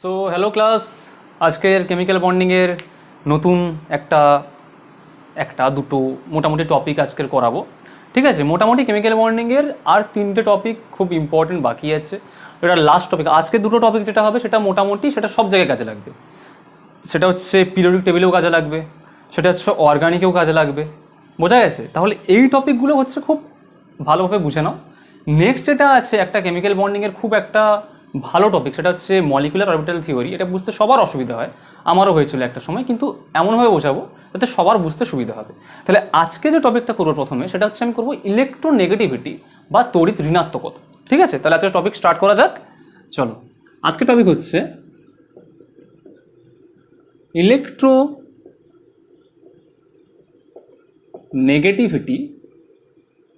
So hello class, আজকের chemical বন্ডিংয়ের নতুন একটা একটা দুটো মোটামুটি টপিক আজকের করাবো। ঠিক আছে, মোটামুটি কেমিক্যাল বন্ডিংয়ের আর তিনটে টপিক খুব ইম্পর্টেন্ট বাকি আছে। এটা লাস্ট টপিক। আজকে দুটো টপিক যেটা হবে সেটা মোটামুটি সেটা সব জায়গায় কাজে লাগবে। সেটা হচ্ছে পিরিয়ডিক টেবিলেও কাজে লাগবে, সেটা হচ্ছে অর্গানিকেও কাজে লাগবে। বোঝা গেছে? তাহলে এই টপিকগুলো হচ্ছে খুব ভালোভাবে বুঝে নাও। নেক্সট যেটা আছে একটা কেমিক্যাল বন্ডিংয়ের খুব একটা ভালো টপিক, সেটা হচ্ছে মলিকুলার অরবিটাল থিওরি। এটা বুঝতে সবার অসুবিধা হয়, আমারও হয়েছিল একটা সময়, কিন্তু এমনভাবে বোঝাবো যাতে সবার বুঝতে সুবিধা হবে। তাহলে আজকে যে টপিকটা করবো প্রথমে, সেটা হচ্ছে আমি করবো ইলেকট্রোনেগেটিভিটি বা তড়িৎ ঋণাত্মকতা। ঠিক আছে, তাহলে আজকে টপিক স্টার্ট করা যাক। চলো, আজকে টপিক হচ্ছে ইলেকট্রোনেগেটিভিটি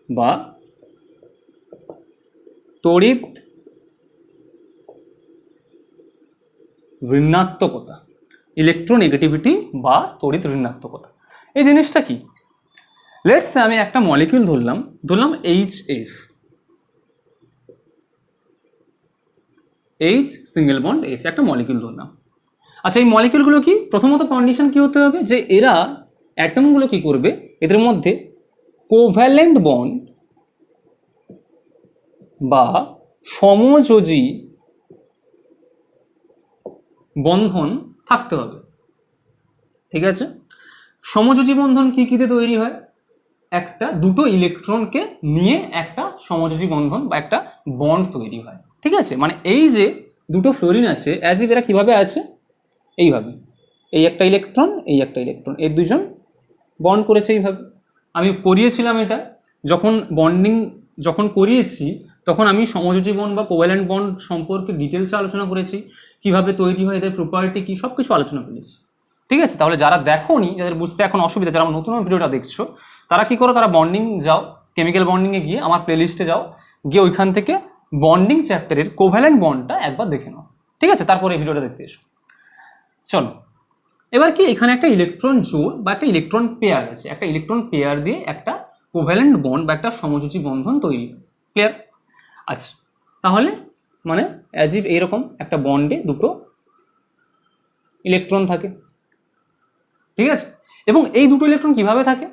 বা তড়িৎ ঋণাত্মকতা। ইলেকট্রোনেগেটিভিটি বা তড়িৎ ঋণাত্মকতা, এই জিনিসটা কি? লেটস সে আমি একটা মলিকিউল ধরলাম HF, H single bond F, একটা মলিকিউল ধরলাম। আচ্ছা, এই মলিকিউলগুলো কি, প্রথমত কন্ডিশন কি হতে হবে যে এরা অ্যাটমগুলো কি করবে, এদের মধ্যে কোভ্যালেন্ট বন্ড বা সমযোজী বন্ধন থাকতে হবে। ঠিক আছে, সমযোজী বন্ধন কি কিতে তৈরি হয়? একটা দুটো ইলেকট্রনকে নিয়ে একটা সমযোজী বন্ধন বা একটা বন্ড তৈরি হয়। ঠিক আছে, মানে এই যে দুটো ফ্লোরিন আছে, অ্যাজ ইফ এরা কিভাবে আছে, এইভাবে, এই একটা ইলেকট্রন, এই একটা ইলেকট্রন, এই দুজন বন্ড করেছে এইভাবে। আমি করিয়েছিলাম এটা, যখন করিয়েছি তখন আমি সমযোজী বন্ড বা কোভ্যালেন্ট বন্ড সম্পর্কে ডিটেলসে আলোচনা করেছি, কিভাবে তৈরি হয়, এদের প্রপার্টি কী, সব কিছু আলোচনা করেছি। ঠিক আছে, তাহলে যারা দেখোনি, যাদের বুঝতে এখন অসুবিধা, যারা নতুন ভিডিওটা দেখছো, তারা কি করো, তারা বন্ডিং যাও, কেমিক্যাল বন্ডিংয়ে গিয়ে আমার প্লেলিস্টে যাও, গিয়ে ওইখান থেকে বন্ডিং চ্যাপ্টারের কোভ্যালেন্ট বন্ডটা একবার দেখে নাও। ঠিক আছে, তারপরে এই ভিডিওটা দেখতে এসো। চলো, এবার কি, এখানে একটা ইলেকট্রন জোড় বা একটা ইলেকট্রন পেয়ার আছে, একটা ইলেকট্রন পেয়ার দিয়ে একটা কোভ্যালেন্ট বন্ড বা একটা সমযোজী বন্ধন তৈরি। ক্লিয়ার? আচ্ছা, তাহলে মানে অ্যাজ ইফ এইরকম একটা বন্ডে দুটো ইলেকট্রন থাকে। ঠিক আছে, এবং এই দুটো ইলেকট্রন কিভাবে থাকে?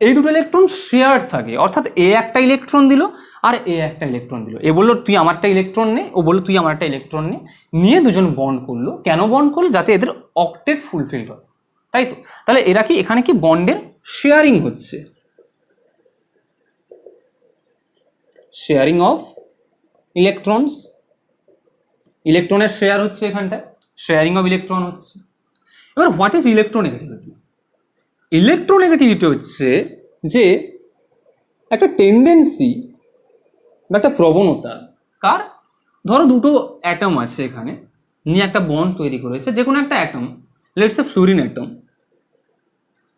এই দুটো ইলেকট্রন শেয়ার্ড থাকে, অর্থাৎ এ একটা ইলেকট্রন দিল আর এ একটা ইলেকট্রন দিল। এ বললো তুই আমারটা ইলেকট্রন নে, ও বললো তুই আমারটা ইলেকট্রন নে, নিয়ে দুজন বন্ড করলো। কেন বন্ড করলো? যাতে এদের অক্টেট ফুলফিলড হয়, তাই তো? তাহলে এরা কি, এখানে কি বন্ডের শেয়ারিং হচ্ছে, শেয়ারিং অফ ইলেকট্রনস, ইলেকট্রনের শেয়ার হচ্ছে এখানটায়, শেয়ারিং অফ ইলেকট্রন হচ্ছে। এবার হোয়াট ইজ ইলেকট্রোনেগেটিভিটি? ইলেকট্রোনেগেটিভিটি হচ্ছে যে একটা টেন্ডেন্সি বা একটা প্রবণতা, কার, ধরো দুটো অ্যাটম আছে এখানে, নিয়ে একটা বন্ড তৈরি করেছে, যে কোনো একটা atom, let's A fluorine atom.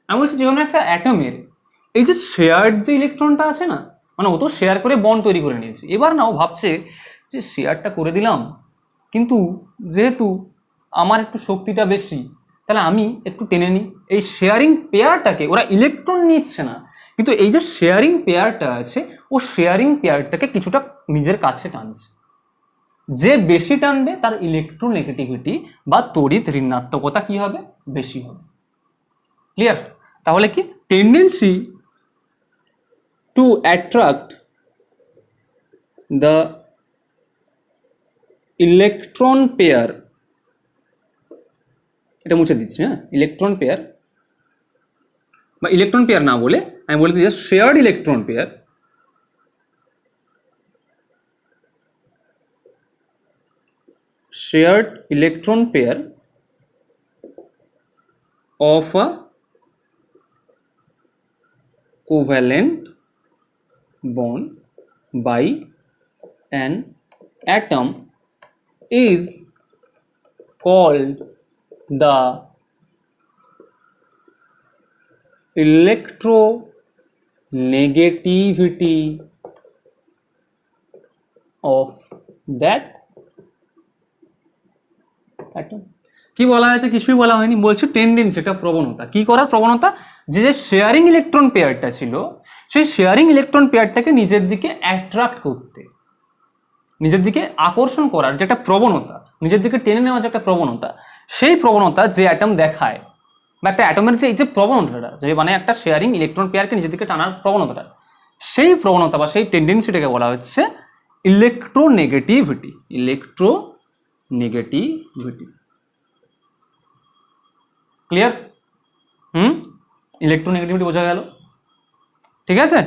আমি বলছি যে কোনো একটা অ্যাটমের এই যে শেয়ার্ড যে ইলেকট্রনটা আছে না, মানে ও তো শেয়ার করে বন্ড তৈরি করে নিয়েছে, এবার না ও ভাবছে যে শেয়ারটা করে দিলাম, কিন্তু যেহেতু আমার একটু শক্তিটা বেশি, তাহলে আমি একটু টেনে নিই। এই শেয়ারিং পেয়ারটাকে, ওরা ইলেকট্রন নিচ্ছে না, কিন্তু এই যে শেয়ারিং পেয়ারটা আছে, ও শেয়ারিং পেয়ারটাকে কিছুটা নিজের কাছে টানছে। যে বেশি টানবে তার ইলেকট্রোনেগেটিভিটি বা তড়িৎ ঋণাত্মকতা কি হবে, বেশি হবে। ক্লিয়ার? তাহলে কি, tendency two attract the electron pair, এটা মুছে দিচ্ছি, হ্যাঁ, ইলেকট্রন পেয়ার বা ইলেকট্রন পেয়ার না বলে আমি বলে দিচ্ছি shared electron pair, shared electron pair of a covalent bond by an atom is called the electronegativity of that atom. কি বলা হয়েছে? কিছুই বলা হয়নি, বলছে টেন্ডেন্সি, এটা প্রবণতা। কি করার প্রবণতা? যে শেয়ারিং ইলেকট্রন পেয়ারটা ছিল, সেই শেয়ারিং ইলেকট্রন পেয়ারটাকে নিজের দিকে অ্যাট্রাক্ট করতে, নিজের দিকে আকর্ষণ করার যে একটা প্রবণতা, নিজের দিকে টেনে নেওয়ার যে একটা প্রবণতা, সেই প্রবণতা যে অ্যাটম দেখায়, বা একটা অ্যাটমের যে এই যে প্রবণতাটা, যে মানে একটা শেয়ারিং ইলেকট্রন পেয়ারকে নিজের দিকে টানার প্রবণতাটা, সেই প্রবণতা বা সেই টেন্ডেন্সিটাকে বলা হচ্ছে ইলেকট্রোনেগেটিভিটি। Electronegativity, clear? ইলেকট্রোনেগেটিভিটি বোঝা গেল, ঠিক আছে?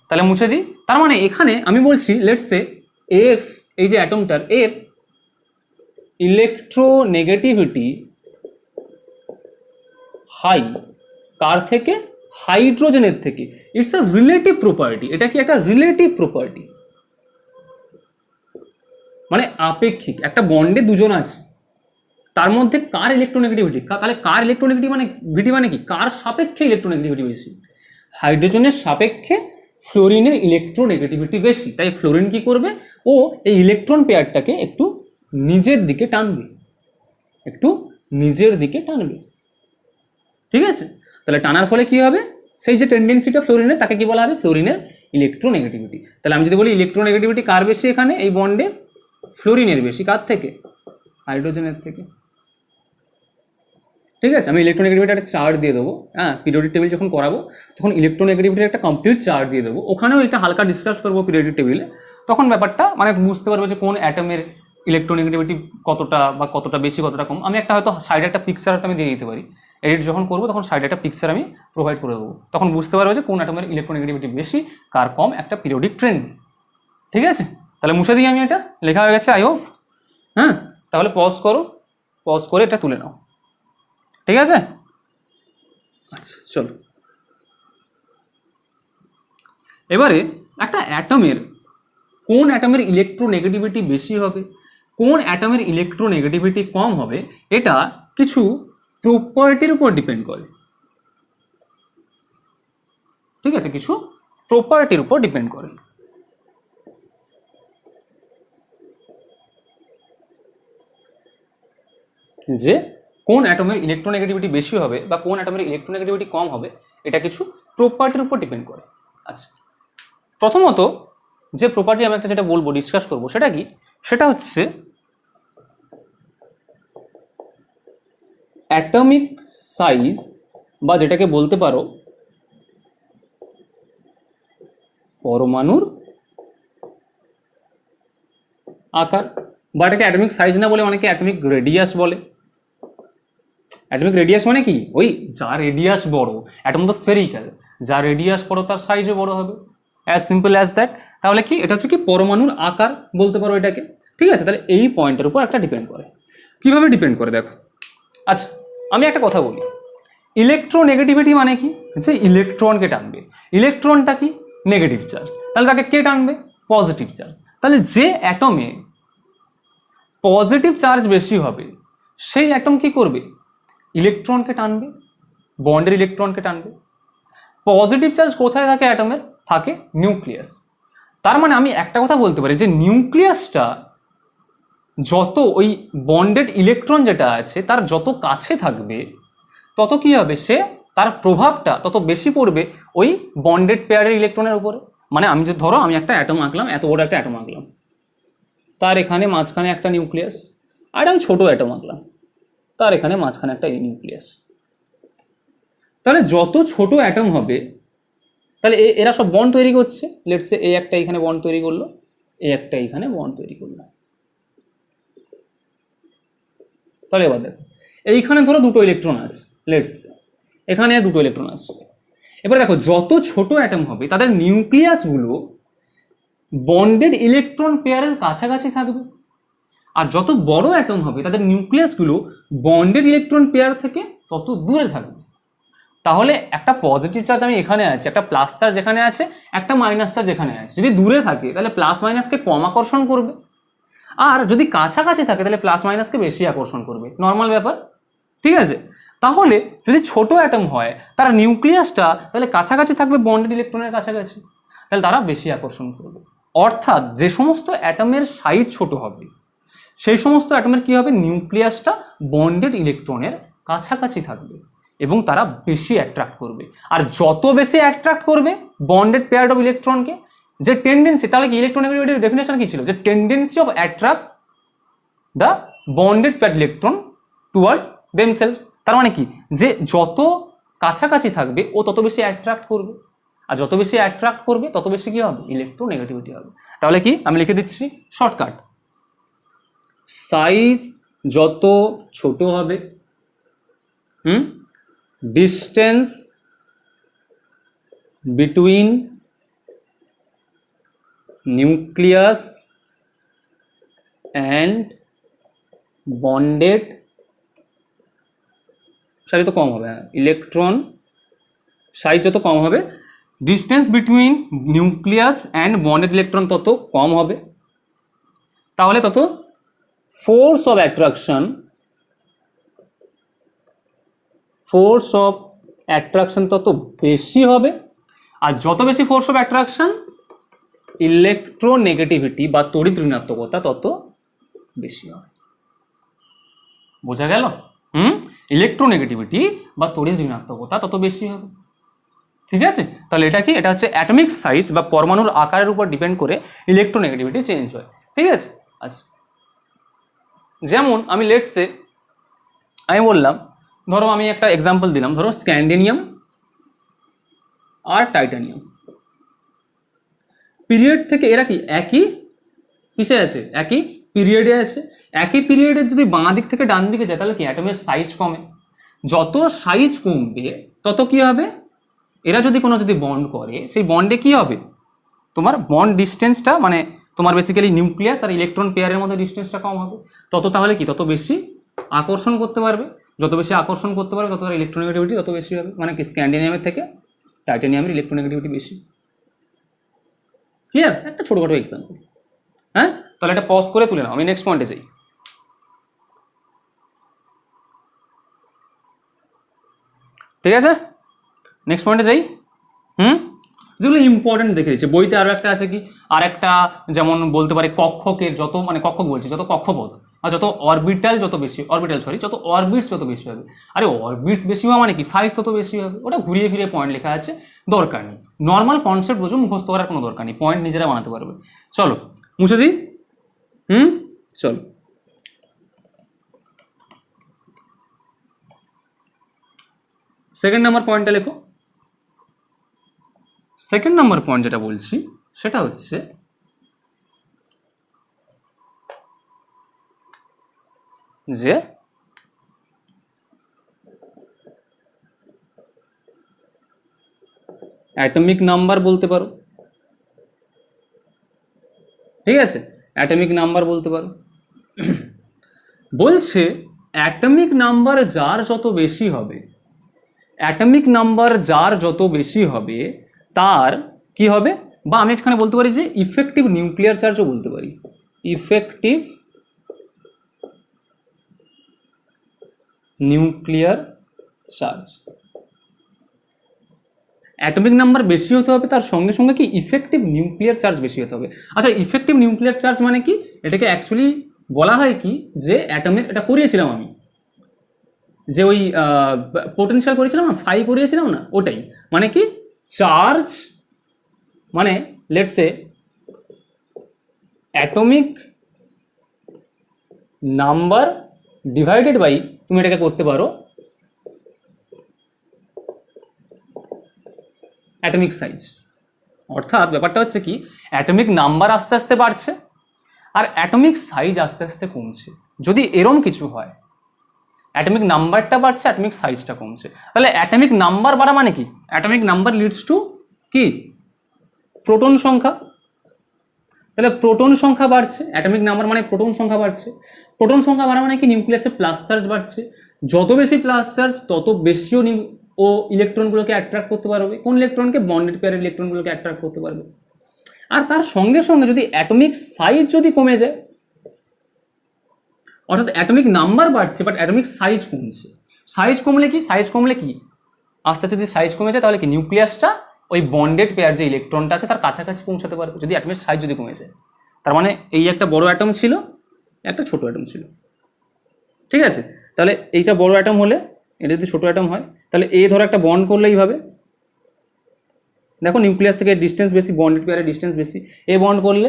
তাহলে মুছে দিই। তার মানে এখানে আমি বলছি লেটস সে এফ, এই যে অ্যাটমটার, এর ইলেকট্রোনেগেটিভিটি হাই, কার থেকে? হাইড্রোজেনের থেকে। ইটস আ রিলেটিভ প্রপার্টি, এটা কি একটা রিলেটিভ প্রপার্টি, মানে আপেক্ষিক। একটা বন্ডে দুজন আছে, তার মধ্যে কার ইলেকট্রোনেগেটিভিটি, তাহলে কার ইলেকট্রোনেগেটিভিটি মানে কি? কার সাপেক্ষে ইলেকট্রোনেগেটিভিটি বেশি? হাইড্রোজেনের সাপেক্ষে ফ্লোরিনের ইলেকট্রোনেগেটিভিটি বেশি। তাই ফ্লোরিন কি করবে? ও এই ইলেকট্রন পেয়ারটাকে একটু নিজের দিকে টানবে, একটু নিজের দিকে টানবে, ঠিক আছে? তাহলে টানার ফলে কি হবে? সেই যে টেন্ডেন্সিটা ফ্লোরিনের, তাকে কি বলা হবে? ফ্লোরিনের ইলেকট্রোনেগেটিভিটি। তাহলে আমি যদি বলি ইলেকট্রোনেগেটিভিটি কার বেশি এখানে এই বন্ডে? ফ্লোরিনের বেশি। কার থেকে? হাইড্রোজেনের থেকে, ঠিক আছে? আমি ইলেকট্রোনেগেটিভিটির একটা চার্ট দিয়ে দেবো, হ্যাঁ, পিরিয়ডিক টেবিল যখন করাবো তখন ইলেকট্রোনেগেটিভিটির একটা কমপ্লিট চার্ট দিয়ে দেবো, ওখানেও এটা হালকা ডিসকাস করবো পিরিয়ডিক টেবিলে। তখন ব্যাপারটা মানে বুঝতে পারবে যে কোন অ্যাটমের ইলেকট্রোনেগেটিভিটি কতটা বা কতটা বেশি কতটা কম। আমি একটা হয়তো সাইডে একটা পিকচার আমি দিয়ে দিতে পারি, এডিট যখন করবো তখন সাইডে একটা পিকচার আমি প্রোভাইড করে দেবো, তখন বুঝতে পারবে যে কোন অ্যাটমের ইলেকট্রোনেগেটিভিটি বেশি, কার কম, একটা পিরিয়ডিক ট্রেন্ড, ঠিক আছে? তাহলে মুছে দিই আমি, এটা লেখা হয়ে গেছে আই হোপ। হ্যাঁ, তাহলে পজ করো, পজ করে এটা তুলে নাও, ঠিক আছে? আচ্ছা চলো, এবারে একটা অ্যাটমের কোন অ্যাটমের ইলেকট্রোনেগেটিভিটি বেশি হবে, কোন অ্যাটমের ইলেকট্রোনেগেটিভিটি কম হবে, এটা কিছু প্রপার্টির উপর ডিপেন্ড করে, ঠিক আছে? কিছু প্রপার্টির উপর ডিপেন্ড করে। যে কোন অ্যাটমের ইলেকট্রোনেগেটিভিটি বেশি হবে বা কোন অ্যাটমের ইলেকট্রোনেগেটিভিটি কম হবে, এটা কিছু প্রপার্টির উপর ডিপেন্ড করে। আচ্ছা, প্রথমত যে প্রপার্টি আমি একটা যেটা বলবো, ডিসকাস করবো, সেটা কি? সেটা হচ্ছে অ্যাটমিক সাইজ, বা যেটাকে বলতে পারো পরমাণুর আকার, বা এটাকে অ্যাটমিক সাইজ না বলে অনেকে অ্যাটমিক রেডিয়াস বলে। অ্যাটমিক রেডিয়াস মানে কি? ওই যার রেডিয়াস বড়, অ্যাটম তো স্ফেরিক্যাল, যার রেডিয়াস বড় তার সাইজও বড় হবে, অ্যাজ সিম্পল অ্যাজ দ্যাট। তাহলে কি এটা হচ্ছে কি পরমাণুর আকার বলতে পারো এটাকে, ঠিক আছে? তাহলে এই পয়েন্টের উপর একটা ডিপেন্ড করে। কিভাবে ডিপেন্ড করে দেখো। আচ্ছা, আমি একটা কথা বলি, ইলেকট্রোনেগেটিভিটি মানে কি? যে ইলেকট্রনকে টানবে। ইলেকট্রনটা কি? নেগেটিভ চার্জ, তাহলে তাকে কে টানবে? Positive charge. তাহলে যে অ্যাটমে পজিটিভ চার্জ বেশি হবে সেই অ্যাটম কি করবে? ইলেকট্রনকে টানবে, বন্ডের ইলেকট্রনকে টানবে। পজিটিভ চার্জ কোথায় থাকে অ্যাটমের? থাকে নিউক্লিয়াস। তার মানে আমি একটা কথা বলতে পারি যে নিউক্লিয়াসটা যত ওই বন্ডেড ইলেকট্রন যেটা আছে তার যত কাছে থাকবে, তত কি হবে? সে তার প্রভাবটা তত বেশি পড়বে ওই বন্ডেড পেয়ারের ইলেকট্রনের উপরে। মানে আমি যে ধরো আমি একটা অ্যাটম আঁকলাম, এত বড় একটা অ্যাটম আঁকলাম, তার এখানে মাঝখানে একটা নিউক্লিয়াস, আর আমি ছোট অ্যাটম আঁকলাম, তার এখানে মাঝখানে একটা নিউক্লিয়াস। তাহলে যত ছোট অ্যাটম হবে, তাহলে এরা সব বন্ড তৈরি করছে। লেটস সে এ একটা এখানে বন্ড তৈরি করলো, এ একটা এখানে বন্ড তৈরি করলো। তাহলে এবার দেখো, এইখানে ধরো দুটো ইলেকট্রন আছে, লেটস এখানে দুটো ইলেকট্রন আছে। এবার দেখো যত ছোট অ্যাটম হবে তাদের নিউক্লিয়াসগুলো বন্ডেড ইলেকট্রন পেয়ারের কাছাকাছি থাকবে, আর যত বড় অ্যাটম হবে তাদের নিউক্লিয়াসগুলো বন্ডেড ইলেকট্রন পেয়ার থেকে তত দূরে থাকবে। তাহলে একটা পজিটিভ চার্জ আমি এখানে আছে, একটা প্লাস চার্জ এখানে আছে, একটা মাইনাস চার্জ এখানে আছে, যদি দূরে থাকে তাহলে প্লাস মাইনাসকে কম আকর্ষণ করবে, আর যদি কাছাকাছি থাকে তাহলে প্লাস মাইনাসকে বেশি আকর্ষণ করবে। নর্মাল ব্যাপার, ঠিক আছে? তাহলে যদি ছোট অ্যাটম হয় তার নিউক্লিয়াসটা তাহলে কাছাকাছি থাকবে বন্ডেড ইলেকট্রনের কাছাকাছি, তাহলে তারা বেশি আকর্ষণ করবে। অর্থাৎ যে সমস্ত অ্যাটমের সাইজ ছোট হবে সেই সমস্ত অ্যাটমের কি হবে? নিউক্লিয়াসটা বন্ডেড ইলেকট্রনের কাছাকাছি থাকবে এবং তারা বেশি অ্যাট্রাক্ট করবে। আর যত বেশি অ্যাট্রাক্ট করবে বন্ডেড পেয়ার অফ ইলেকট্রনকে, যে টেন্ডেন্সি, তাহলে কি ইলেকট্রোনেগেটিভিটির ডেফিনেশন কি ছিল? যে tendency of attract the bonded pair electron towards themselves. তার মানে কি, যে যত কাছাকাছি থাকবে ও তত বেশি অ্যাট্রাক্ট করবে, আর যত বেশি অ্যাট্রাক্ট করবে তত বেশি কি হবে, ইলেকট্রোনেগেটিভিটি হবে। তাহলে কি, আমি লিখে দিচ্ছি শর্টকাট, সাইজ যত ছোট হবে, distance between nucleus and bonded size যত কম হবে, ইলেকট্রন সাইজ যত কম হবে, distance between nucleus and bonded electron তত কম হবে, তাহলে তত ফোর্স অফ অ্যাট্রাকশন তত বেশি হবে, আর যত বেশি ফোর্স অফ অ্যাট্রাকশন, ইলেকট্রোনেগেটিভিটি বা তড়িৎ ঋণাত্মকতা তত বেশি হবে। বোঝা গেল? ইলেকট্রোনেগেটিভিটি বা তড়িৎ ঋণাত্মকতা তত বেশি হবে। ঠিক আছে, তাহলে এটা কি, এটা হচ্ছে অ্যাটমিক সাইজ বা পরমাণুর আকারের উপর ডিপেন্ড করে ইলেকট্রোনেগেটিভিটি চেঞ্জ হয়। ঠিক আছে, আচ্ছা, যেমন আমি লেটসে আমি বললাম, ধরো আমি একটা এক্সাম্পল দিলাম, ধরো স্ক্যান্ডিনিয়াম আর টাইটানিয়াম, পিরিয়ড থেকে এরা কি একই কিসে আছে, একই পিরিয়ডে আছে। একই পিরিয়ডে যদি বাঁ দিক থেকে ডান দিকে যায় তাহলে কি অ্যাটমের সাইজ কমে, যত সাইজ কমবে তত কি হবে, এরা যদি বন্ড করে সেই বন্ডে কি হবে, তোমার বন্ড ডিস্টেন্সটা মানে তোমার বেসিক্যালি নিউক্লিয়াস আর ইলেকট্রন পেয়ারের মধ্যে ডিস্টেন্সটা কম হবে, তত তাহলে কি তত বেশি আকর্ষণ করতে পারবে, যত বেশি আকর্ষণ করতে পারবে তত তার ইলেকট্রোনেগেটিভিটি তত বেশি হবে, মানে কি স্ক্যান্ডিনিয়ামের থেকে টাইটানিয়ামের ইলেকট্রোনেগেটিভিটি বেশি। ক্লিয়ার? একটা ছোটখাটো এক্সাম্পল। হ্যাঁ, তাহলে এটা পজ করে তুলে নাও, আমি নেক্সট পয়েন্টে যাই। ঠিক আছে, নেক্সট পয়েন্টে যাই। যেগুলো ইম্পর্টেন্ট দেখে দিচ্ছে বইতে, আরও একটা আছে কি, আর একটা যেমন বলতে পারে কক্ষকের যত, মানে কক্ষক বলছি, যত কক্ষপথ আর যত অরবিটাল যত বেশি, যত অরবিটস যত বেশি হবে, আরে অরবিটস বেশি হওয়া মানে কি সাইজ তত বেশি হবে, ওটা ঘুরিয়ে ফিরে পয়েন্ট লেখা আছে, দরকার নেই। নর্মাল কনসেপ্ট বোঝো, মুখস্থ করার কোনো দরকার নেই, পয়েন্ট নিজেরা বানাতে পারবে। চলো মুছে দিই। চলো, সেকেন্ড নাম্বার পয়েন্টটা লেখো। সেকেন্ড নাম্বার পয়েন্ট যেটা বলছি সেটা হচ্ছে যে অ্যাটমিক নাম্বার বলতে পারো। ঠিক আছে, অ্যাটমিক নাম্বার বলতে পারো। বলছে অ্যাটমিক নাম্বার যার যত বেশি হবে, অ্যাটমিক নাম্বার যার যত বেশি হবে তার কি হবে, বা আমি এখানে বলতে পারি যে ইফেক্টিভ নিউক্লিয়ার চার্জও বলতে পারি, effective nuclear charge. Atomic number বেশি হতে হবে, তার সঙ্গে সঙ্গে কি ইফেক্টিভ নিউক্লিয়ার চার্জ বেশি হতে হবে। আচ্ছা, ইফেক্টিভ নিউক্লিয়ার চার্জ মানে কি, এটাকে অ্যাকচুয়ালি বলা হয় কি, যে অ্যাটমের, এটা করিয়েছিলাম আমি, যে ওই পোটেনশিয়াল করেছিলাম না, ফাই করিয়েছিলাম না, ওটাই মানে কি, চার্জ মানে let's say atomic number divided by, তুমি এটাকে করতে পারো অ্যাটমিক সাইজ। অর্থাৎ ব্যাপারটা হচ্ছে কি, অ্যাটমিক নাম্বার আস্তে আস্তে বাড়ছে আর অ্যাটমিক সাইজ আস্তে আস্তে কমছে। যদি এরম কিছু হয়, অ্যাটমিক নাম্বারটা বাড়ছে, অ্যাটমিক সাইজটা কমছে, তাহলে অ্যাটমিক নাম্বার বাড়া মানে কি, অ্যাটমিক নাম্বার লিডস টু কি, প্রোটন সংখ্যা। তাহলে প্রোটন সংখ্যা বাড়ছে, অ্যাটমিক নাম্বার মানে প্রোটন সংখ্যা বাড়ছে, প্রোটন সংখ্যা বাড়া মানে কি, নিউক্লিয়াসে প্লাস চার্জ বাড়ছে, যত বেশি প্লাস চার্জ তত বেশিও ও ইলেকট্রনগুলোকে অ্যাট্রাক্ট করতে পারবে, কোন ইলেকট্রনকে, বন্ডেড পেয়ারের ইলেকট্রনগুলোকে অ্যাট্রাক্ট করতে পারবে। আর তার সঙ্গে সঙ্গে যদি অ্যাটমিক সাইজ যদি কমে যায়, অর্থাৎ অ্যাটমিক নাম্বার বাড়ছে বাট অ্যাটমিক সাইজ কমছে, সাইজ কমলে কি, আস্তে আস্তে যদি সাইজ কমে যায় তাহলে কি, নিউক্লিয়াসটা ওই বন্ডেড পেয়ার যে ইলেকট্রনটা আছে তার কাছাকাছি পৌঁছাতে পারবে, যদি অ্যাটমিক সাইজ যদি কমে যায়। তার মানে এই একটা বড় অ্যাটম ছিল, একটা ছোট অ্যাটম ছিল। ঠিক আছে, তাহলে এইটা বড় অ্যাটম হলে, এটা যদি ছোট অ্যাটম হয়, তাহলে এ ধরো একটা বন্ড করলে এইভাবে, দেখো নিউক্লিয়াস থেকে ডিস্টেন্স বেশি, বন্ডেড পেয়ারের ডিস্টেন্স বেশি, এ বন্ড করলে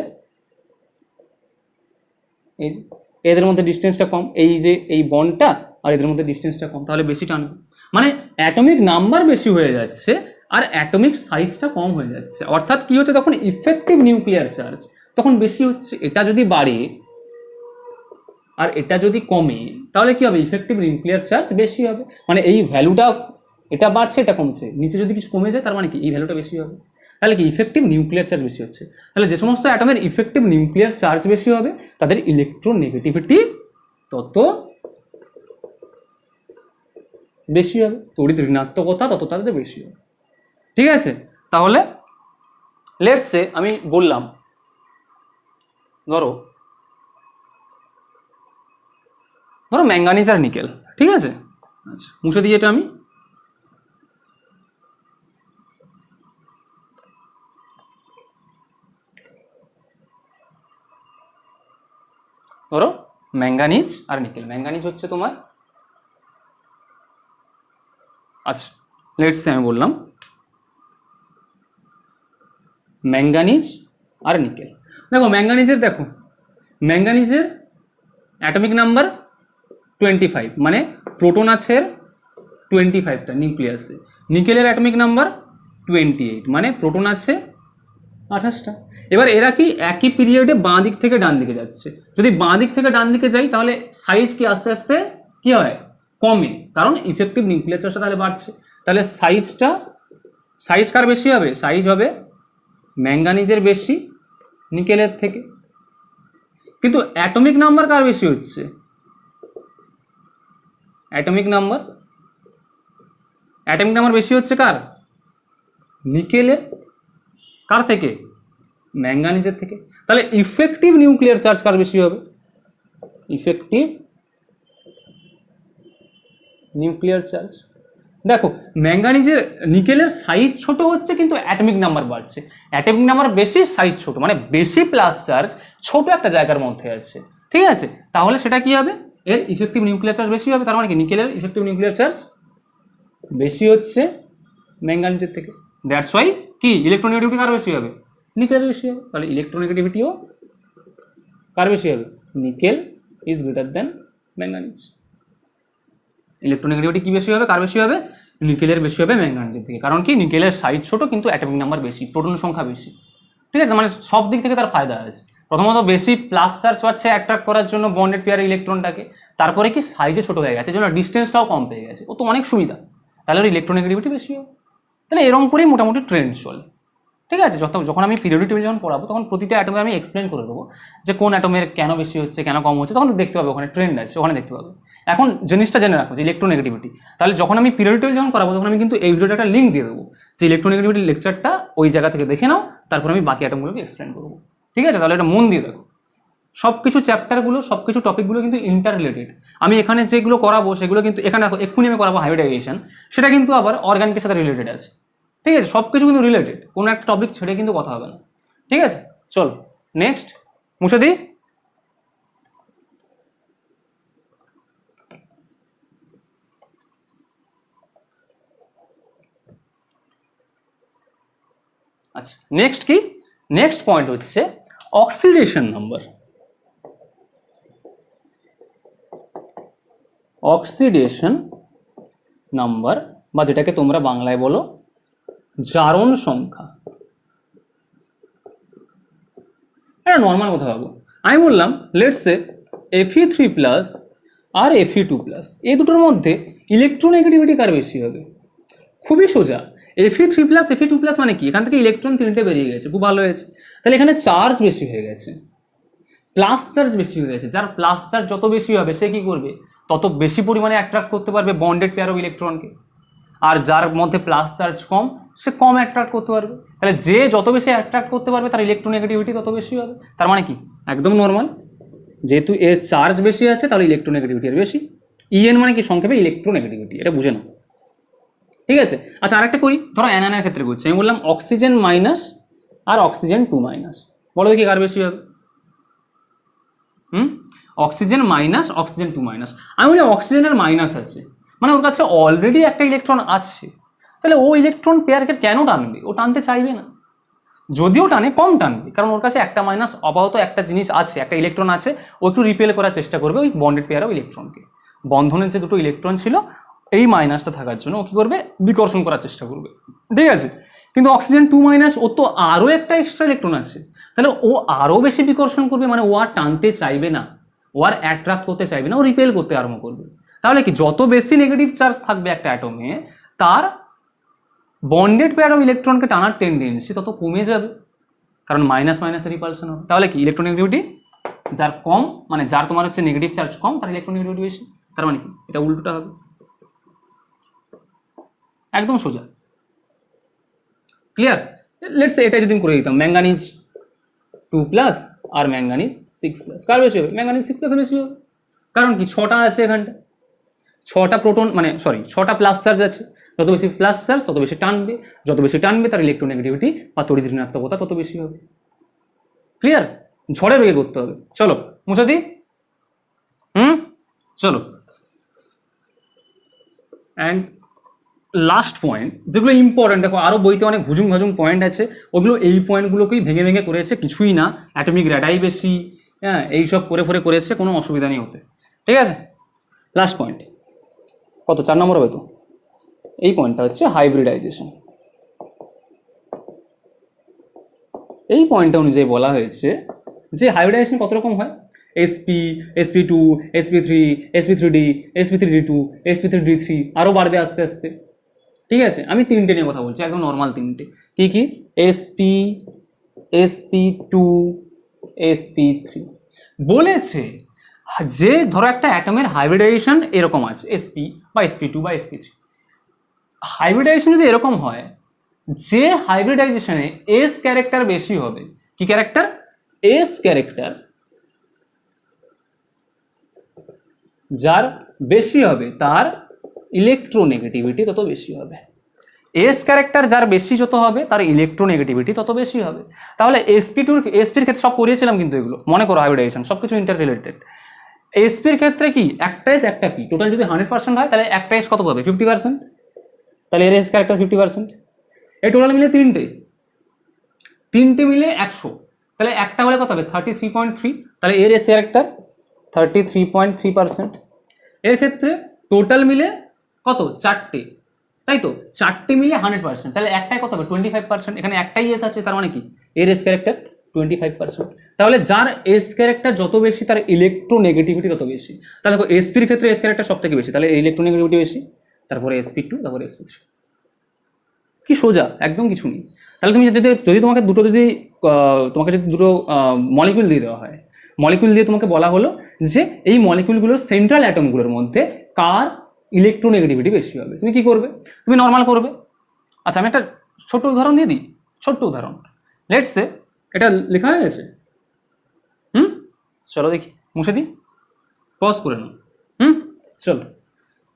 এই যে এদের মধ্যে ডিস্টেন্সটা কম, এই যে এই বন্ডটা আর এদের মধ্যে ডিস্টেন্সটা কম, তাহলে বেশি টানবে। মানে অ্যাটমিক নাম্বার বেশি হয়ে যাচ্ছে আর অ্যাটমিক সাইজটা কম হয়ে যাচ্ছে, অর্থাৎ কি হচ্ছে তখন ইফেক্টিভ নিউক্লিয়ার চার্জ তখন বেশি হচ্ছে। এটা যদি বাড়ে আর এটা যদি কমে তাহলে কি হবে, ইফেক্টিভ নিউক্লিয়ার চার্জ বেশি হবে। মানে এই ভ্যালুটা এটা বাড়ছে এটা কমছে, নিচে যদি কিছু কমে যায় তার মানে কি এই ভ্যালুটা বেশি হবে, তাহলে কি ইফেক্টিভ নিউক্লিয়ার চার্জ বেশি হচ্ছে। তাহলে যে সমস্ত অ্যাটমের ইফেক্টিভ নিউক্লিয়ার চার্জ বেশি হবে তাদের ইলেকট্রোনেগেটিভিটি তত বেশি হবে, তড়িৎ ঋণাত্মকতা তত তাদের বেশি হবে। ঠিক আছে, তাহলে লেটস সে আমি বললাম ধরো ম্যাঙ্গানিজ আর নিকেল, ঠিক আছে। আচ্ছা মুছে দিই এটা আমি। ধরো ম্যাঙ্গানিজ আর নিকেল, ম্যাঙ্গানিজ হচ্ছে তোমার, আচ্ছা লেটস সে আমি বললাম ম্যাঙ্গানিজ আর নিকেল। দেখো ম্যাঙ্গানিজের অ্যাটমিক নাম্বার 25, মানে প্রোটন আছে 25টা নিউক্লিয়াসে। নিকেলের অ্যাটমিক নাম্বার 28, মানে প্রোটন আছে 28টা। এবার এরা কি একই পিরিয়ডে বাঁ দিক থেকে ডান দিকে যাচ্ছে। যদি বাঁ দিক থেকে ডান দিকে যাই তাহলে সাইজ কি আস্তে আস্তে কি হয়, কমে, কারণ ইফেক্টিভ নিউক্লিয়ার চার্জটা তাহলে বাড়ছে। তাহলে সাইজ কার বেশি হবে, সাইজ হবে ম্যাঙ্গানিজের বেশি নিকেলের থেকে। কিন্তু অ্যাটমিক নাম্বার কার বেশি হচ্ছে, অ্যাটমিক নাম্বার বেশি হচ্ছে কার, নিকেলের, কার থেকে, ম্যাঙ্গানিজের থেকে। তাহলে ইফেক্টিভ নিউক্লিয়ার চার্জ কার বেশি হবে, ইফেক্টিভ নিউক্লিয়ার চার্জ। দেখো নিকেলের সাইজ ছোট হচ্ছে কিন্তু অ্যাটমিক নাম্বার বাড়ছে, অ্যাটমিক নাম্বার বেশি সাইজ ছোট, মানে বেশি প্লাস চার্জ ছোট একটা জায়গার মধ্যে আছে। ঠিক আছে, তাহলে সেটা কি হবে, এর ইফেক্টিভ নিউক্লিয়ার চার্জ বেশি হবে। তার মানে কি নিকেলের ইফেক্টিভ নিউক্লিয়ার চার্জ বেশি হচ্ছে ম্যাঙ্গানিজের থেকে। দ্যাটস ওয়াই কি ইলেকট্রোনেগেটিভিটি কার বেশি হবে, নিকেলের বেশি হবে। তাহলে ইলেকট্রোনেগেটিভিটিও কার বেশি হবে, nickel is greater than manganese. Electronegativity কি বেশি হবে, কার বেশি হবে, নিকেলের বেশি হবে ম্যাঙ্গানিজের থেকে। কারণ কি নিকেলের সাইজ ছোট কিন্তু অ্যাটমিক নাম্বার বেশি, প্রোটন সংখ্যা বেশি। ঠিক আছে, মানে সব দিক থেকে তার ফায়দা আছে। প্রথমত বেশি প্লাস চার্জ পাচ্ছে অ্যাট্রাক্ট করার জন্য বন্ডেড পেয়ার ইলেকট্রনটাকে, তারপরে কি সাইজে ছোট হয়ে গেছে, জন্য ডিস্টেন্সটাও কম পেয়ে গেছে, ও তো অনেক সুবিধা। তাহলে ওর ইলেকট্রোনেগেটিভিটি বেশি হবে। তাহলে এরকম করেই মোটামুটি ট্রেন্ড চলে। ঠিক আছে, যখন আমি পিরিয়ডিক টেবিল যখন পড়াবো তখন প্রতিটা অ্যাটমে আমি এক্সপ্লেন করে দেবো যে কোন অ্যাটমের কেন বেশি হচ্ছে কেন কম হচ্ছে, তখন দেখতে পাবে ওখানে ট্রেন্ড আছে, ওখানে দেখতে পাবে। এখন জিনিসটা জেনে রাখো যে ইলেকট্রোনেগেটিভিটি, তাহলে যখন আমি পিরিয়ডিক টেবিল যখন করাবো তখন আমি কিন্তু এই ভিডিওটা একটা লিঙ্ক দিয়ে দেবো যে ইলেকট্রোনেগেটিভিটি লেকচারটা ওই জায়গা থেকে দেখে নাও, তারপর আমি বাকি অ্যাটমগুলোকে এক্সপ্লেন করবো। ঠিক আছে, তাহলে এটা মন দিয়ে দেখো। সব কিছু চ্যাপ্টারগুলো সব কিছু টপিকগুলো কিন্তু ইন্টার রিলেটেড। আমি এখানে যেগুলো করাবো সেগুলো কিন্তু এখানে দেখো এক্ষুনি আমি করাবো হাইব্রিডাইজেশন, সেটা কিন্তু আবার অর্গানিকের সাথে রিলেটেড আছে। ঠিক আছে, সব কিছু কিন্তু রিলেটেড, কোনো একটা টপিক ছেড়ে কিন্তু কথা হবে না। ঠিক আছে, চল নেক্সট মুছে দিই। আচ্ছা নেক্সট কি, নেক্সট পয়েন্ট হচ্ছে অক্সিডেশন নাম্বার। অক্সিডেশন নাম্বার বা যেটাকে তোমরা বাংলায় বলো জারণ সংখ্যা। এটা নর্মাল কথা ভাবো, আমি বললাম let's say Fe3+ R Fe2+, এই দুটোর মধ্যে ইলেকট্রোনেগেটিভিটি কার বেশি হবে। খুবই সোজা, Fe3+ Fe2+ মানে কি, এখান থেকে ইলেকট্রন 3টে বেরিয়ে গেছে, খুব ভালো হয়েছে। তাহলে এখানে চার্জ বেশি হয়ে গেছে, প্লাস চার্জ বেশি হয়ে গেছে। যার প্লাস চার্জ যত বেশি হবে সে কি করবে, তত বেশি পরিমাণে অ্যাট্রাক্ট করতে পারবে বন্ডেড পেয়ার অফ ইলেকট্রনকে। আর যার মধ্যে প্লাস চার্জ কম সে কম অ্যাট্রাক্ট করতে পারবে। তাহলে যে যত বেশি অ্যাট্রাক্ট করতে পারবে তার ইলেকট্রোনেগেটিভিটি তত বেশি হবে। তার মানে কি একদম নর্মাল, যেহেতু এর চার্জ বেশি আছে তাহলে ইলেকট্রোনেগেটিভিটি এর বেশি। ইএন মানে কি সংক্ষেপে ইলেকট্রোনেগেটিভিটি, এটা বুঝে নাও। ঠিক আছে, আচ্ছা আরেকটা করি, ধরো অ্যানানের ক্ষেত্রে করছি। আমি বললাম অক্সিজেন মাইনাস আর অক্সিজেন 2-, বলো দেখি কার বেশি হবে। অক্সিজেন মাইনাস অক্সিজেন 2-, আমি বলি অক্সিজেনের মাইনাস আছে মানে ওর কাছে অলরেডি একটা ইলেকট্রন আছে, তাহলে ও ইলেকট্রন পেয়ারকে কেন টানবে, ও টানতে চাইবে না। যদিও টানে কম টানবে, কারণ ওর কাছে একটা মাইনাস আপাতত একটা জিনিস আছে, একটা ইলেকট্রন আছে, ও একটু রিপেল করার চেষ্টা করবে ওই বন্ডেড পেয়ার অফ ইলেকট্রনকে। বন্ধনের যে দুটো ইলেকট্রন ছিল এই মাইনাসটা থাকার জন্য ও কি করবে, বিকর্ষণ করার চেষ্টা করবে, ঠিক আছে। কিন্তু অক্সিজেন 2- ও তো আরও একটা এক্সট্রা ইলেকট্রন আছে, তাহলে ও আরও বেশি বিকর্ষণ করবে, মানে ও আর টানতে চাইবে না, ও আর অ্যাট্রাক্ট করতে চাইবে না, ও রিপেল করতে আরম্ভ করবে। তাহলে কি, যত বেশি নেগেটিভ চার্জ থাকবে একটা অ্যাটমে, তার বন্ডেড পেয়ার অফ ইলেকট্রনকে টানার টেন্ডেন্সি তত কমে যাবে, কারণ মাইনাস মাইনাসের রিপালশন হবে। তাহলে কি, ইলেকট্রোনেগেটিভিটি যার কম, মানে যার তোমার হচ্ছে নেগেটিভ চার্জ কম, তার ইলেকট্রোনেগেটিভিটি বেশি। তার মানে কি, এটা উল্টোটা হবে, একদম সোজা, ক্লিয়ার। লেটস এটা যদি করে দিতাম ম্যাঙ্গানিজ 2+ আর ম্যাঙ্গানিজ 6+, কার বেশি হবে? ম্যাঙ্গানিজ 6+ বেশি হবে, কারণ কি, 6টা আছে এখানটা, 6টা প্রোটন, মানে সরি 6টা প্লাস চার্জ আছে, যত বেশি প্লাস চার্জ তত বেশি টানবে, যত বেশি টানবে তার ইলেকট্রোনেগেটিভিটি বা তড়িৎ ঋণাত্মকতা তত বেশি হবে, ক্লিয়ার। ঝড়ে বেগে করতে হবে, চলো মুছে দিই। চলো, অ্যান্ড লাস্ট পয়েন্ট যেগুলো ইম্পর্টেন্ট, দেখো আরও বইতে অনেক ভুজুং ভাজুং পয়েন্ট আছে, ওগুলো এই পয়েন্টগুলোকেই ভেঙে ভেঙে করেছে, কিছুই না, অ্যাটমিক র্যাডাই বেশি, হ্যাঁ এইসব করে করেছে, কোনো অসুবিধা নেই হতে, ঠিক আছে। লাস্ট পয়েন্ট কত, 4 নম্বর হবে তো, এই পয়েন্টটা হচ্ছে হাইব্রিডাইজেশন। এই পয়েন্টটা অনুযায়ী বলা হয়েছে যে হাইব্রিডাইজেশন কত রকম হয়, sp, sp2, sp3, sp3d, sp3d2, sp3d3, আরও বাড়বে আস্তে আস্তে, ঠিক আছে। আমি 3টে নিয়ে কথা বলছি, একদম নর্মাল 3টে, কি কি, sp, sp2, sp3 বলেছে যে ধরো একটা অ্যাটমের হাইব্রিডাইজেশন এরকম আছে, sp বা sp2 বা sp3। হাইব্রিডাইজেশন যদি এরকম হয় যে হাইব্রিডাইজেশনে এস ক্যারেক্টার বেশি হবে, কি ক্যারেক্টার, এস ক্যারেক্টার যার বেশি হবে তার ইলেকট্রোনেগেটিভিটি তত বেশি হবে, এস ক্যারেক্টার যার বেশি যত হবে তার ইলেকট্রোনেগেটিভিটি তত বেশি হবে। তাহলে sp2 sp-র ক্ষেত্রে সব করিয়েছিলাম কিন্তু এগুলো মনে করো, হাইব্রিডাইজেশন সব কিছু ইন্টার রিলেটেড। sp-র ক্ষেত্রে কি, একটা এস একটা পি, টোটাল যদি 100% হয় তাহলে একটা এস কত পাবে, 50%, তাহলে এর এস ক্যারেক্টার 50%, এই টোটাল মিলে তিনটে মিলে 100, তাহলে একটা হলে কত হবে, 33.3, তাহলে এর এস ক্যারেক্টার 33.3%। এর ক্ষেত্রে টোটাল মিলে কত, 4টে, তাই তো, 4টে মিলে 100%, তাহলে একটাই কত হবে, 25%, এখানে একটাই এস আছে, তার মানে কি, এর এস ক্যারেক্টার 25%। তাহলে যার এস ক্যারেক্টার যত বেশি তার ইলেকট্রোনেগেটিভিটি তত বেশি। তাহলে দেখো sp-র ক্ষেত্রে এস ক্যারেক্টার সব থেকে বেশি, তাহলে ইলেকট্রোনেগেটিভিটি বেশি, তারপরে sp2, তারপরে sp3, কি সোজা, একদম কিছু নেই। তাহলে তুমি যদি তোমাকে যদি দুটো মলিকুল দিয়ে দেওয়া হয়, মলিকুল দিয়ে তোমাকে বলা হলো যে এই মলিকুলগুলোর সেন্ট্রাল অ্যাটমগুলোর মধ্যে কার ইলেকট্রোনেগেটিভিটি বেশি হবে, তুমি কি করবে, তুমি নর্মাল করবে। আচ্ছা আমি একটা ছোট্ট উদাহরণ দিয়ে দিই, ছোট্ট উদাহরণ, লেটস সে এটা লেখা হয়ে গেছে, চলো দেখি মুছে দিই, পজ করে নাও, চলো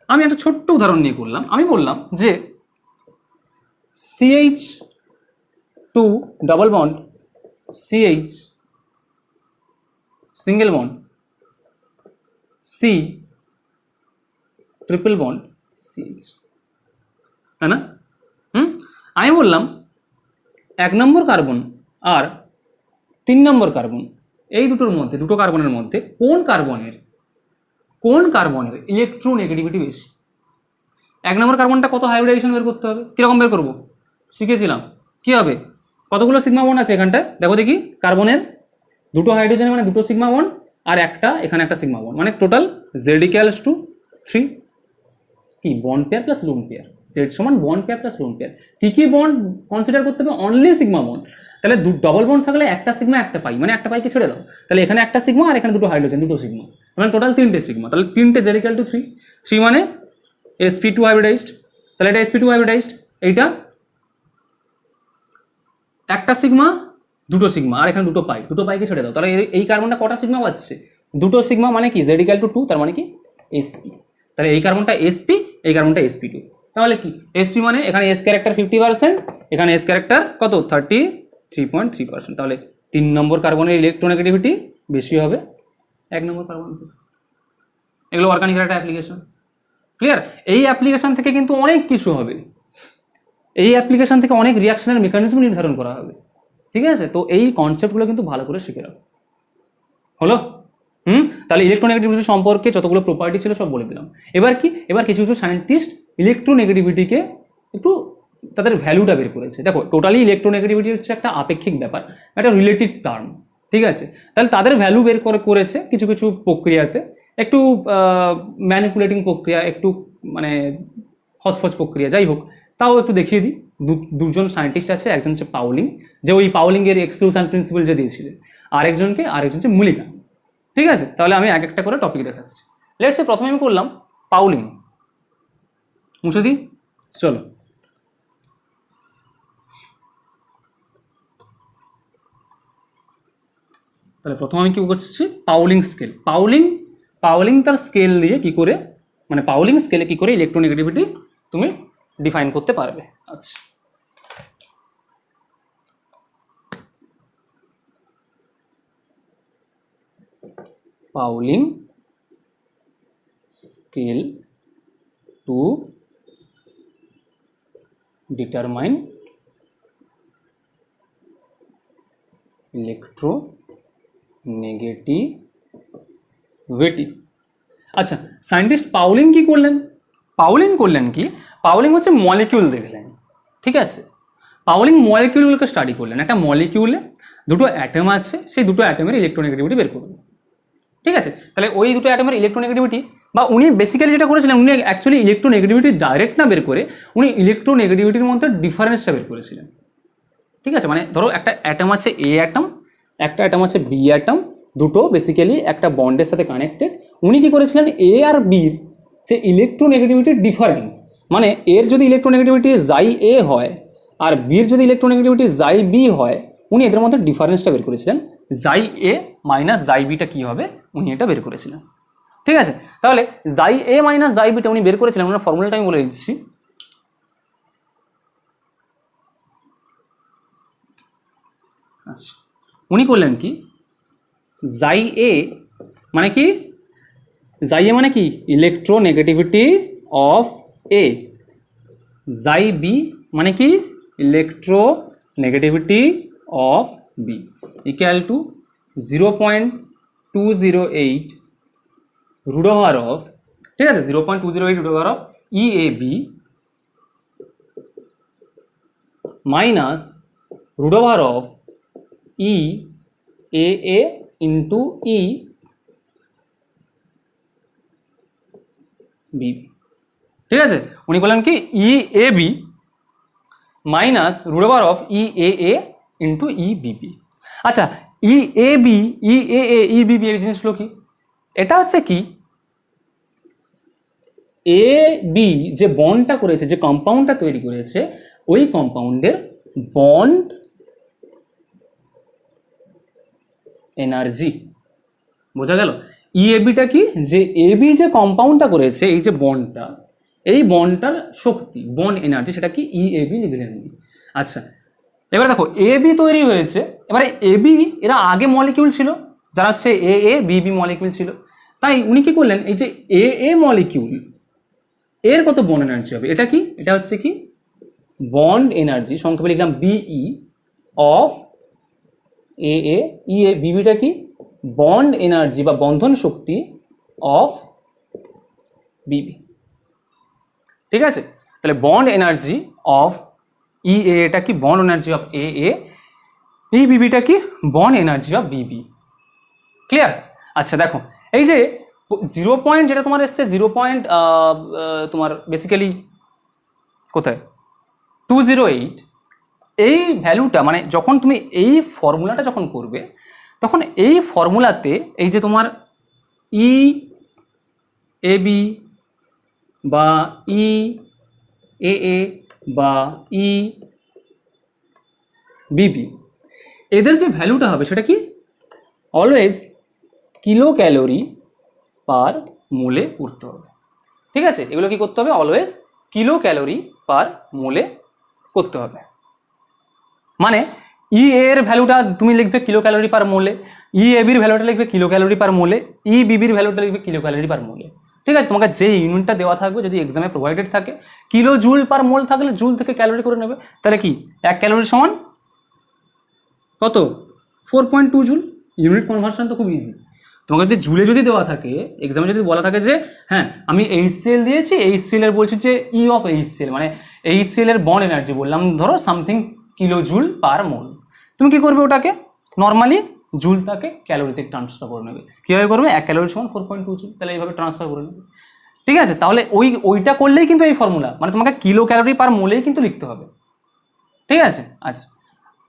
আমি একটা ছোট্ট উদাহরণ নিয়ে করলাম। আমি বললাম যে CH2 double bond CH single bond C triple bond CH, তাই না? আমি বললাম 1 নম্বর কার্বন আর 3 নম্বর কার্বন, এই দুটোর মধ্যে, দুটো কার্বনের মধ্যে কোন কার্বনের ইলেকট্রোনেগেটিভিটি বেশি। 1 নম্বর কার্বনটা কত হাইব্রিডাইজেশন বের করতে হবে, কিরকম বের করবো শিখেছিলাম, কি হবে, কতগুলো সিগমা বন্ড আছে এখানটায়, দেখো দেখি, কার্বনের দুটো হাইড্রোজেন মানে দুটো সিগমা বন্ড, আর একটা এখানে একটা সিগমা বন্ড, মানে টোটাল জেড ইকুয়ালস টু 3, কি bond pair plus lone pair, Z সমান bond pair plus lone pair. কি বন্ড কনসিডার করতে হবে, অনলি সিগমা বন্ড। তাহলে ডবল বন্ড থাকলে একটা সিগমা একটা পাই, মানে একটা পাইকে ছেড়ে দাও, তাহলে এখানে একটা সিগমা আর এখানে দুটো হাইড্রোজেন দুটো সিগমা, মানে টোটাল 3টে সিগমা, তাহলে 3টে জেড ইকুয়াল টু 3 মানে sp2 হাইব্রিডাইজড, তাহলে এটা sp2 হাইব্রিডাইজড, এইটা একটা সিগমা দুটো সিগমা আর এখানে দুটো পাইকে ছেড়ে দাও, তাহলে এই কার্বনটা কটা সিগমা পাচ্ছে, দুটো সিগমা, মানে কি জেড ইকুয়াল টু 2, তার মানে কি sp, তাহলে এই কার্বনটা sp, এই কার্বনটা sp2, তাহলে কি sp মানে এখানে s ক্যারেক্টার 50%, এখানে s ক্যারেক্টার কত 33.3%, তাহলে 3 নম্বর কার্বনের ইলেকট্রোনেগেটিভিটি বেশি হবে 1 নম্বর কার্বন থেকে। এগুলো অর্গানিকের একটা অ্যাপ্লিকেশন, ক্লিয়ার। এই অ্যাপ্লিকেশন থেকে কিন্তু অনেক কিছু হবে, এই অ্যাপ্লিকেশন থেকে অনেক রিয়াকশনের মেকানিজম নির্ধারণ করা হবে, ঠিক আছে, তো এই কনসেপ্টগুলো কিন্তু ভালো করে শিখে রাখো। হলো? তাহলে ইলেকট্রোনেগেটিভিটি সম্পর্কে যতগুলো প্রপার্টি ছিল সব বলে দিলাম। এবার কি, এবার কিছু কিছু সায়েন্টিস্ট ইলেকট্রোনেগেটিভিটিকে একটু তাদের ভ্যালুটা বের করেছে। দেখো, টোটালি ইলেকট্রোনেগেটিভিটি হচ্ছে একটা আপেক্ষিক ব্যাপার, একটা রিলেটিভ টার্ম, ঠিক আছে। তাহলে তাদের ভ্যালু বের করেছে কিছু কিছু প্রক্রিয়াতে, একটু ম্যানিপুলেটিং প্রক্রিয়া, একটু মানে হচপচ প্রক্রিয়া, যাই হোক, তাও একটু দেখিয়ে দিই। দুজন সায়েন্টিস্ট আছে, একজন হচ্ছে পাউলিং, যে ওই পাউলিংয়ের এক্সক্লুশন প্রিন্সিপাল যে দিয়েছিলেন, আরেকজন হচ্ছে মুলিকান। ঠিক আছে, তাহলে আমি এক একটা করে টপিক দেখাচ্ছি। লেটস সে প্রথমে আমি করলাম পাউলিং, মুছে দিই, চলো। তাহলে প্রথমে আমি কি করছি, পাউলিং স্কেল। পাউলিং তার স্কেল দিয়ে কি করে, মানে পাউলিং স্কেলে কি করে ইলেকট্রোনেগেটিভিটি তুমি ডিফাইন করতে পারবে। আচ্ছা, Pauling scale to determine electronegativity. আচ্ছা, সায়েন্টিস্ট পাউলিং কি করলেন, পাউলিং হচ্ছে মলিকিউল দেখলেন, ঠিক আছে। পাউলিং মলিকিউলগুলোকে স্টাডি করলেন। একটা মলিকিউলে দুটো অ্যাটম আছে, সেই দুটো অ্যাটমের ইলেকট্রোনেগেটিভিটি বের করবেন, ঠিক আছে। তাহলে ওই দুটো অ্যাটমের ইলেকট্রোনেগেটিভিটি, বা উনি বেসিক্যালি যেটা করেছিলেন, উনি অ্যাকচুয়ালি ইলেকট্রোনেগেটিভিটি ডাইরেক্ট না বের করে উনি ইলেকট্রোনেগেটিভিটির মধ্যে ডিফারেন্সটা বের করেছিলেন, ঠিক আছে। মানে ধরো একটা অ্যাটম আছে এ অ্যাটম, একটা অ্যাটম আছে বি অ্যাটম, দুটো বেসিক্যালি একটা বন্ডের সাথে কানেক্টেড। উনি কি করেছিলেন, এ আর বির যে ইলেকট্রোনেগেটিভিটির ডিফারেন্স, মানে এর যদি ইলেকট্রোনেগেটিভিটি জাই এ হয় আর বির যদি ইলেকট্রোনেগেটিভিটি জাই বি হয়, উনি এদের মধ্যে ডিফারেন্সটা বের করেছিলেন। জাই এ মাইনাস জাই বিটা কী হবে, উনি এটা বের করেছিলেন, ঠিক আছে। তাহলে জাই এ মাইনাস জাই বিটা উনি বের করেছিলেন, ওনার ফর্মুলাটা আমি বলে দিচ্ছি। আচ্ছা, উনি করলেন কি, জাই এ মানে কি, জাই এ মানে কি ইলেকট্রোনেগেটিভিটি অফ এ, জাই বি মানে কি electronegativity of B equal to 0.208 root over of, ঠিক আছে, 0.208 root over of E A B minus root over of E A A into E B, ঠিক আছে। উনি বললেন কি E A B minus root over of E A A into E BB. আচ্ছা, ই A B, E A এ, ই বিবি এই জিনিসগুলো কি, এটা হচ্ছে কি এ বি যে বন্ডটা করেছে, যে কম্পাউন্ডটা তৈরি করেছে, ওই কম্পাউন্ডের বন্ড এনার্জি, বোঝা গেল। ই এ বিটা কি, যে এ বি যে কম্পাউন্ডটা করেছে, এই যে বন্ডটা, এই বন্ডটার শক্তি, বন্ড এনার্জি, সেটা কি ই এ বি লিখলেন। আচ্ছা, এবার দেখো এ বি তৈরি হয়েছে, এবারে এ বি এরা আগে মলিকিউল ছিল, যারা হচ্ছে এ এ বি বি মলিকিউল ছিল। তাই উনি কি করলেন, এই যে এ এ মলিকিউল, এর কত বন্ড এনার্জি হবে, এটা কি, এটা হচ্ছে কি বন্ড এনার্জি, সংক্ষেপে লিখলাম বিই অফ এ এ, ই এ, বিবিটা কি বন্ড এনার্জি বা বন্ধন শক্তি অফ বিবি, ঠিক আছে। তাহলে বন্ড এনার্জি অফ ই এ, এটা কি বন্ড এনার্জি অফ এ এ, এই বিবিটা কি bond energy of Bibi, clear. আচ্ছা দেখো, এই যে 0. যেটা তোমার এসছে 0. তোমার বেসিক্যালি কোথায় 208, এই ভ্যালুটা মানে যখন তুমি এই ফর্মুলাটা যখন করবে, তখন এই ফর্মুলাতে এই যে তোমার ই এ বি বা ই এ এ বা ই বিবি, এদের যে ভ্যালুটা হবে সেটা কি অলওয়েজ কিলো ক্যালোরি পার মোলে করতে হবে, ঠিক আছে। এগুলো কি করতে হবে, অলওয়েজ কিলো ক্যালোরি পার মোলে করতে হবে। মানে ই এর ভ্যালুটা তুমি লিখবে কিলো ক্যালোরি পার মোলে, ই এ বির ভ্যালুটা লিখবে কিলো ক্যালোরি পার মোলে, ই বিবির ভ্যালুটা লিখবে কিলো ক্যালোরি পার মোলে, ঠিক আছে। তোমাকে যে ইউনিটটা দেওয়া থাকবে, যদি এক্সামে প্রোভাইডেড থাকে, কিলো জুল পার মোল থাকলে জুল থেকে ক্যালোরি করে নেবে। তাহলে কি 1 ক্যালোরি সমান কত 4.2 জুল। ইউনিট কনভার্সন তো খুব ইজি। তোমাকে যদি জুলে যদি দেওয়া থাকে, এক্সামে যদি বলা থাকে যে হ্যাঁ আমি HCl দিয়েছি, HCl এর বলছি যে ই অফ HCl, মানে HCl এর বন্ড এনার্জি বললাম ধরো সামথিং কিলো জুল পার মোল, তুমি কি করবে ওটাকে নর্মালি জুলটাকে ক্যালোরিতে ট্রান্সফার করে নেবে। কীভাবে করবে? 1 ক্যালোরি সমান 4.2 জুল, তাহলে এইভাবে ট্রান্সফার করে নেবে। ঠিক আছে, তাহলে ওইটা করলেই কিন্তু এই ফর্মুলা, মানে তোমাকে কিলো ক্যালোরি পার মোলেই কিন্তু লিখতে হবে। ঠিক আছে, আচ্ছা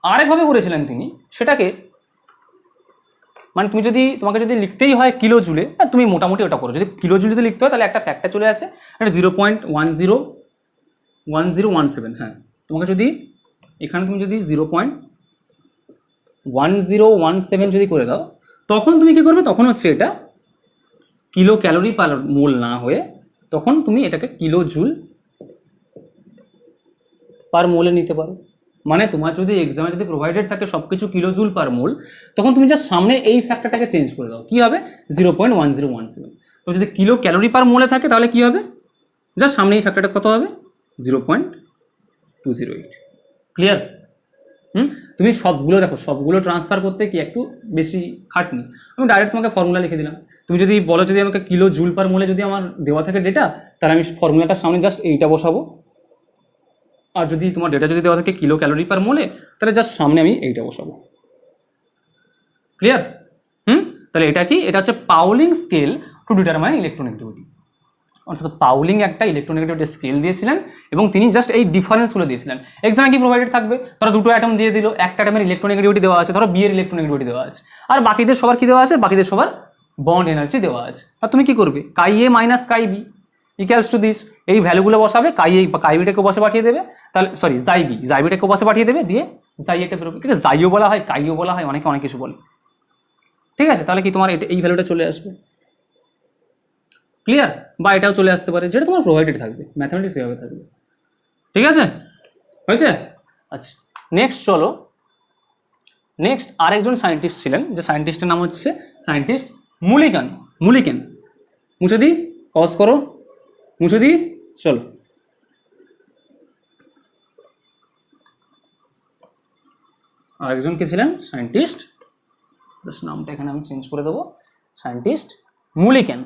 আরেকভাবে করেছিলেন তিনি, সেটাকে মানে তোমাকে যদি লিখতেই হয় কিলো জুলে, তুমি মোটামুটি ওটা করো। যদি কিলো জুলিতে লিখতে হয় তাহলে একটা ফ্যাক্টর চলে আসে, এটা 0.1017। হ্যাঁ, তোমাকে যদি এখানে তুমি যদি 0.1017 যদি করে দাও, তখন তুমি কি করবে? তখন হচ্ছে এটা কিলো ক্যালোরি পার মোল না হয়ে তখন তুমি এটাকে কিলো জুল পার মোলে নিতে পারো। মানে তোমার যদি এক্সামে যদি প্রোভাইডেড থাকে সব কিছু কিলো জুল পার মোল, তখন তুমি জাস্ট সামনে এই ফ্যাক্টরটাকে চেঞ্জ করে দাও, কী হবে? 0.1017। তো যদি কিলো ক্যালোরি পার মোলে থাকে তাহলে কী হবে? জাস্ট সামনে এই ফ্যাক্টরটা কত হবে? 0.208। ক্লিয়ার? তুমি সবগুলো দেখো, সবগুলো ট্রান্সফার করতে কি একটু বেশি খাটনি। আমি ডাইরেক্ট তোমাকে ফর্মুলা লিখে দিলাম। তুমি যদি বলো যদি আমাকে কিলো জুল পার মোলে যদি আমার দেওয়া থাকে ডেটা, তাহলে আমি ফর্মুলাটার সামনে জাস্ট এইটা বসাবো। আর যদি তোমার ডেটা যদি দেওয়া থাকে কিলো ক্যালোরি পার মোলে, তাহলে জাস্ট সামনে আমি এইটা বসাবো। ক্লিয়ার? তাহলে এটা কি? এটা হচ্ছে Pauling scale to determine electronegativity. অর্থাৎ পাউলিং একটা ইলেকট্রোনেগেটিভিটি স্কেল দিয়েছিলেন এবং তিনি জাস্ট এই ডিফারেন্সগুলো দিয়েছিলেন। এক্সামে কি প্রোভাইডেড থাকবে? ধরো দুটো অ্যাটম দিয়ে দিল, একটা অ্যাটমের ইলেকট্রোনেগেটিভিটি দেওয়া আছে, ধরো বি এর ইলেকট্রোনেগেটিভিটি দেওয়া আছে, আর বাকিদের সবার কি দেওয়া আছে? বাকিদের সবার বন্ড এনার্জি দেওয়া আছে। আর তুমি কি করবে? Chi A minus chi B equals to this, এই ভ্যালুগুলো বসাবে, কাই এ কাই বিটাকে বসে পাঠিয়ে দেবে, তাহলে সরি জাই বিটাকে বসে পাঠিয়ে দেবে, দিয়ে জাই এটা বেরোবে। ঠিক আছে, জাইও বলা হয়, কাইও বলা হয়, অনেকে অনেক কিছু বলে। ঠিক আছে, তাহলে কি তোমার এই ভ্যালুটা চলে আসবে। ক্লিয়ার? বা এটাও চলে আসতে পারে, যেটা তোমার প্রোভাইডেড থাকবে, ম্যাথমেটিক্স এভাবে থাকবে। ঠিক আছে, হয়েছে? আচ্ছা নেক্সট চলো, নেক্সট আরেকজন সায়েন্টিস্ট ছিলেন, যে সায়েন্টিস্টের নাম হচ্ছে সায়েন্টিস্ট মুলিকেন। মুছে দিই, পজ করো, মুছে দিই, চলো। আরেকজন কে ছিলেন? সায়েন্টিস্ট, জাস্ট নামটা এখানে আমি চেঞ্জ করে দেবো, সায়েন্টিস্ট মুলিকেন।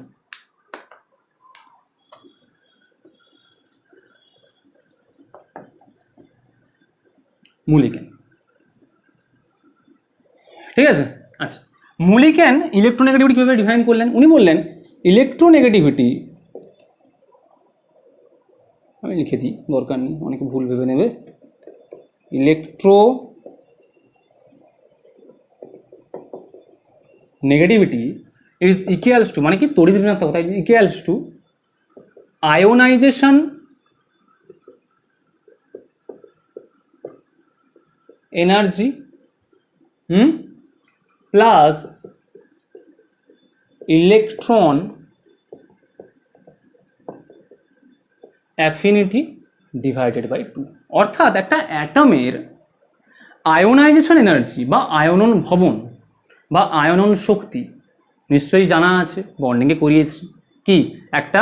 ঠিক আছে, আচ্ছা মুলিকেন ইলেকট্রোনেগেটিভিটি কীভাবে ডিফাইন করলেন? উনি বললেন ইলেকট্রোনেগেটিভিটি, আমি লিখে দিই, দরকার নেই, অনেকে ভুল ভেবে নেবে। ইলেকট্রোনেগেটিভিটি ইজ ইকুয়ালস টু, মানে কি তড়িৎ ঋণাত্মকতা equals to ionization energy plus electron affinity divided by 2। অর্থাৎ একটা অ্যাটমের আয়োনাইজেশন এনার্জি বা আয়নন ভবন বা আয়নন শক্তি নিশ্চয়ই জানা আছে, বন্ডিংয়ে করিয়েছি। কি? একটা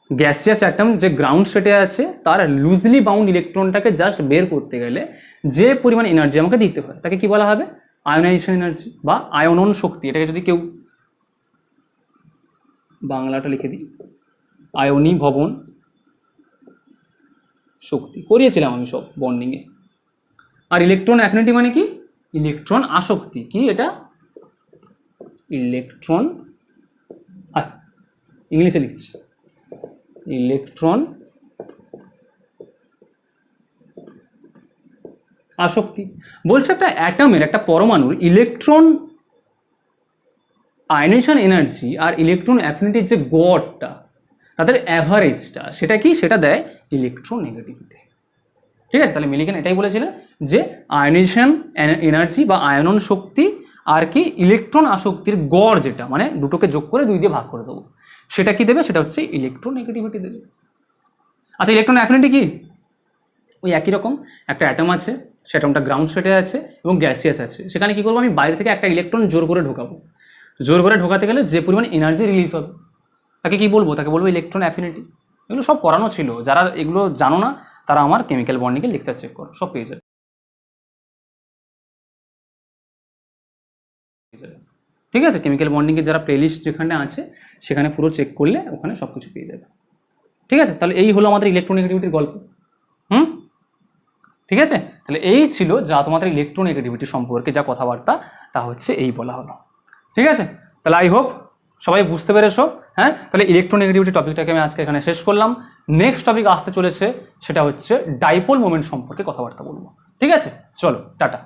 গ্যাসিয়াস অ্যাটম যে গ্রাউন্ড স্টেটে আছে, তার লুজলি বাউন্ড ইলেকট্রনটাকে জাস্ট বের করতে গেলে যে পরিমাণ এনার্জি আমাকে দিতে হয়, তাকে কি বলা হবে? আয়োনাইজেশন এনার্জি বা আয়নন শক্তি। এটাকে যদি কেউ বাংলাটা লিখে দিই, আয়নী ভবন শক্তি, করিয়েছিলাম আমি সব বন্ডিংয়ে। আর ইলেকট্রন অ্যাফিনিটি মানে কি? ইলেকট্রন আসক্তি। কি এটা? ইলেকট্রন, ইংলিশে লিখছি, ইলেকট্রন আসক্তি। বলছে একটা অ্যাটমের, একটা পরমাণুর ইলেকট্রন আয়নেশন এনার্জি আর ইলেকট্রন অ্যাফিনিটির যে গড়টা, তাদের অ্যাভারেজটা, সেটা কি? সেটা দেয় ইলেকট্রোনেগেটিভিটি। ঠিক আছে, তাহলে মিলিকেন এটাই বলেছিলেন যে আয়নেশন এনার্জি বা আয়নন শক্তি আর কি ইলেকট্রন আসক্তির গড়, যেটা মানে দুটোকে যোগ করে 2 দিয়ে ভাগ করে দেবো, সেটা কি দেবে? সেটা হচ্ছে ইলেকট্রোনেগেটিভিটি দেবে। আচ্ছা ইলেকট্রন অ্যাফিনিটি কি? ওই একই রকম, একটা অ্যাটম আছে, সে অ্যাটমটা গ্রাউন্ড স্টেটে আছে এবং গ্যাসিয়াস আছে, সেখানে কি করবো? আমি বাইরে থেকে একটা ইলেকট্রন জোর করে ঢোকাবো। জোর করে ঢোকাতে গেলে যে পরিমাণ এনার্জি রিলিজ হবে, তাকে কি বলবো? তাকে বলবো ইলেকট্রন অ্যাফিনিটি। এগুলো সব করানো ছিল, যারা এগুলো জানো না তারা আমার কেমিক্যাল বন্ডিংয়ের লেকচার চেক করো, সব পেয়ে যাবে। ঠিক আছে, কেমিক্যাল বন্ডিংয়ের যারা প্লেলিস্ট যেখানে আছে সেখানে পুরো চেক করলে ওখানে সব কিছু পেয়ে যাবে। ঠিক আছে, তাহলে এই হলো আমাদের ইলেকট্রোনেগেটিভিটির গল্প। ঠিক আছে, তাহলে এই ছিল যা তোমাদের ইলেকট্রোনেগেটিভিটি সম্পর্কে যা কথাবার্তা তা হচ্ছে এই বলা হলো। ঠিক আছে, তাহলে আই হোপ সবাই বুঝতে পেরেছো। হ্যাঁ, তাহলে ইলেকট্রোনেগেটিভিটি টপিকটাকে আমি আজকে এখানে শেষ করলাম। নেক্সট টপিক আসতে চলেছে, সেটা হচ্ছে ডাইপোল মোমেন্ট সম্পর্কে কথাবার্তা বলবো। ঠিক আছে, চলো টাটা।